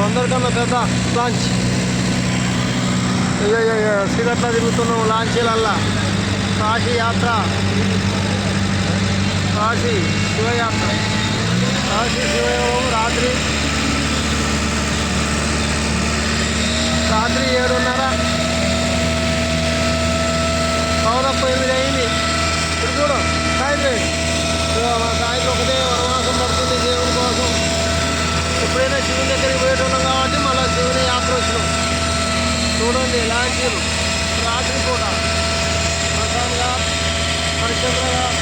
అందరికన్నా పెద్ద లాంచ్. సిగట్లా తిరుగుతున్నాం లాంచీలల్లా. కాశీ యాత్ర, కాశీ శివయాత్ర, కాశీ శివయోగం. రాత్రి 7:30 8 అయింది. ఇప్పుడు చూడు సాయంత్రం మా సాయంత్రం ఒకటే వనవాసం పడుతుంది దేవుని కోసం. ఎప్పుడైనా శివుని దగ్గరికి పోయేటోళ్ళం కాబట్టి మళ్ళీ శివుని యాత్ర వచ్చినాం. చూడండి లాంచీలు రాత్రి పూట ప్రశాంత్ ఘాట్, హరిశ్చంద్ర ఘాట్,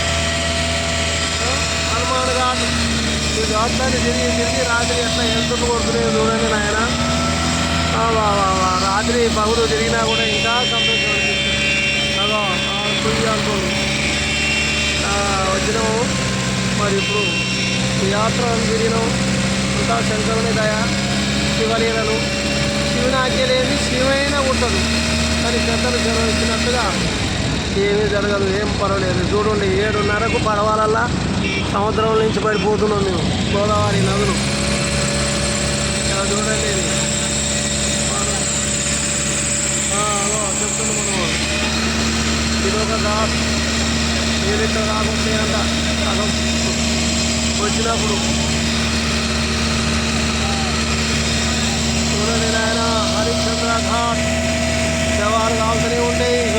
హనుమాన్ ఘాట్. ఈ ఘాట్లన్నీ తిరిగి రాత్రి ఎట్లా ఎంతలు కొడుతున్నాయో చూడండి నాయన. రాత్రి పగులు తిరిగినా కూడా ఇంకా సంతోషం అనిపిస్తుంది. అదో పుయ్యి అనుకోండి వచ్చినాము. మరి ఇప్పుడు యాత్ర తిరిగినాం. అంతా శంకరుని దయ, శివలీలలు. శివుని ఆజ్ఞ లేని శివైనా ఉండదు. కానీ పెద్దలు సెలవు ఇచ్చినట్టుగా ఏమీ జరగదు, ఏం పర్వాలేదు. చూడండి 7:30కు పడవలల్లా సముద్రం నుంచి పడిపోతున్నాం మేము. గోదావరి నదులు చూడండి. ఇది చెప్తున్నాం మనం. ఇదొక ఘాట్. మీరు ఇక్కడ రాకపోతే అంట సగం వచ్చినప్పుడు చూడండి నాయన. హరిశ్చంద్ర ఘాట్ శవాలు కావాల్సినవి ఉంటాయి. ఇక